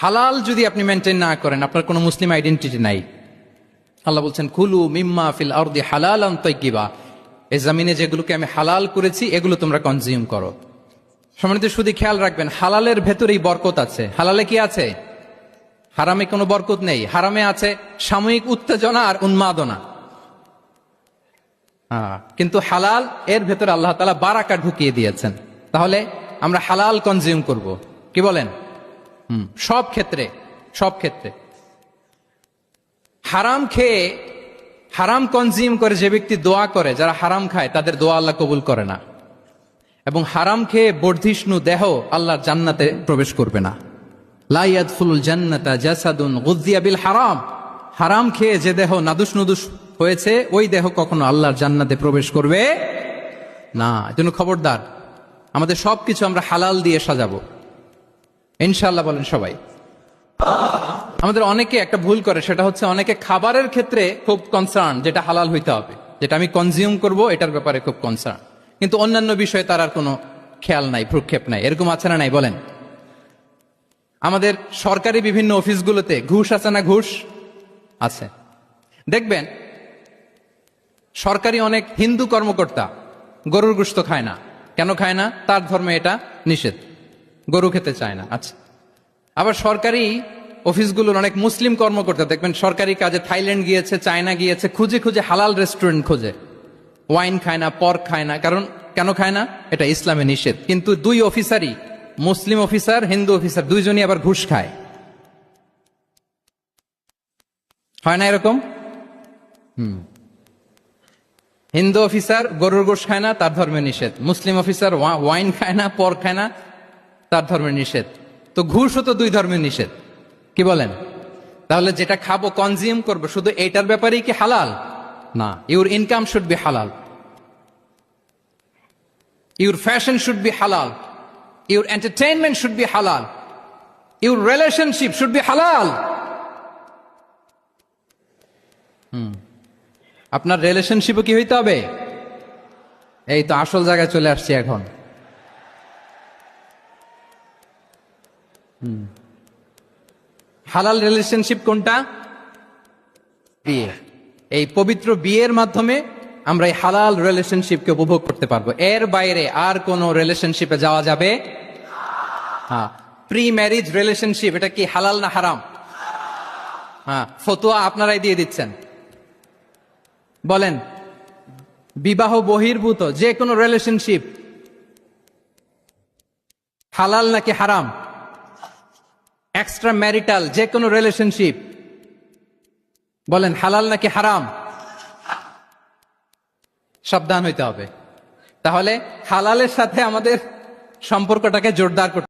হালাল যদি আপনি মেনটেন না করেন, আপনার কোনো মুসলিম আইডেন্টিটি নাই। আল্লাহ বলছেন কুলু মিম্মা ফিল আরদি হালালান তাইয়্যিবা, এই জমিনে যেগুলোকে আমি হালাল করেছি এগুলো তোমরা কনজিউম করো। সম্মানিত শুধু খেয়াল রাখবেন, হালালের ভেতরেই বরকত আছে। হালালে কি আছে? হারামে কোনো বরকত নেই। হারামে আছে সাময়িক উত্তেজনা আর উন্মাদনা। কিন্তু হালাল এর ভেতরে আল্লাহ তাআলা বারাকা ঢুকিয়ে দিয়েছেন। তাহলে আমরা হালাল কনজিউম করব, কি বলেন? সব ক্ষেত্রে, সব ক্ষেত্রে। হারাম খেয়ে, হারাম কনজিউম করে যে ব্যক্তি দোয়া করে, যারা হারাম খায় তাদের দোয়া আল্লাহ কবুল করে না। এবং হারাম খেয়ে বর্ধিষ্ণু দেহ আল্লাহর জান্নাতে প্রবেশ করবে না। লা ইয়াদখুলুল জান্নাতা জাসাদুন গুযিয়া বিল হারাম, হারাম খেয়ে যে দেহ নাদুস নুদুস হয়েছে ওই দেহ কখনো আল্লাহর জান্নাতে প্রবেশ করবে না। এজন্য খবরদার, আমাদের সবকিছু আমরা হালাল দিয়ে সাজাবো ইনশাআল্লাহ। বলেন সবাই। আমাদের অনেকে একটা ভুল করে, সেটা হচ্ছে অনেকে খাবারের ক্ষেত্রে খুব কনসার্ন, যেটা হালাল হইতে হবে, যেটা আমি কনজিউম করব এটার ব্যাপারে খুব কনসার্ন, কিন্তু অন্যান্য বিষয়ে তার আর কোনো খেয়াল নাই, ভ্রুক্ষেপ নাই। এরকম আছে না নাই বলেন? আমাদের সরকারি বিভিন্ন অফিসগুলোতে ঘুষ আছে না? ঘুষ আছে। দেখবেন সরকারি অনেক হিন্দু কর্মকর্তা গরুর গোশত খায় না। কেন খায় না? তার ধর্মে এটা নিষেধ, গরু খেতে চায় না। আচ্ছা, আবার সরকারি অফিসগুলোর অনেক মুসলিম কর্মকর্তা দেখবেন সরকারি কাজে থাইল্যান্ড গিয়েছে, চায়না গিয়েছে, খুঁজে খুঁজে হালাল রেস্টুরেন্ট খোঁজে। ওয়াইন খায় না, পর্ক খায় না। কারণ কেন খায় না? এটা ইসলামে নিষেধ। কিন্তু দুই অফিসারই, মুসলিম অফিসার হিন্দু অফিসার, দুইজনই আবার ঘুষ খায়। হয় না এরকম? হিন্দু অফিসার গরুর গোশ খায় না, তার ধর্মে নিষেধ। মুসলিম অফিসার ওয়াইন খায় না, পর্ক খায় না, তার ধর্মে নিষেধ। তো ঘুষও তো দুই ধর্মের নিষেধ, কি বলেন? তাহলে যেটা খাবো, কনজিউম করবো, শুধু এইটার ব্যাপারেই কি হালাল? না। ইউর ইনকাম শুড বি হালাল, ইউর ফ্যাশন শুড বি হালাল, ইউর এন্টারটেইনমেন্ট শুড বি হালাল, ইউর রিলেশনশিপ শুড বি হালাল। আপনার রিলেশনশিপও কি হইতে হবে? এই তো আসল জায়গায় চলে আসছি এখন। হালাল রিলেশনশিপ কোনটা? বিয়ে। এই পবিত্র বিয়ের মাধ্যমে আমরা এই হালাল রিলেশনশিপকে উপভোগ করতে পারবো। এর বাইরে আর কোন রিলেশনশিপে যাওয়া যাবে? হ্যাঁ। প্রি ম্যারিজ রিলেশনশিপ, এটা কি হালাল না হারাম? হ্যাঁ, ফতোয়া আপনারাই দিয়ে দিচ্ছেন। বলেন, বিবাহ বহির্ভূত যে কোনো রিলেশনশিপ হালাল নাকি হারাম? এক্সট্রা ম্যারিটাল যে কোনো রিলেশনশিপ বলেন হালাল নাকি হারাম? সাবধান হইতে হবে। তাহলে হালালের সাথে আমাদের সম্পর্কটাকে জোরদার করতে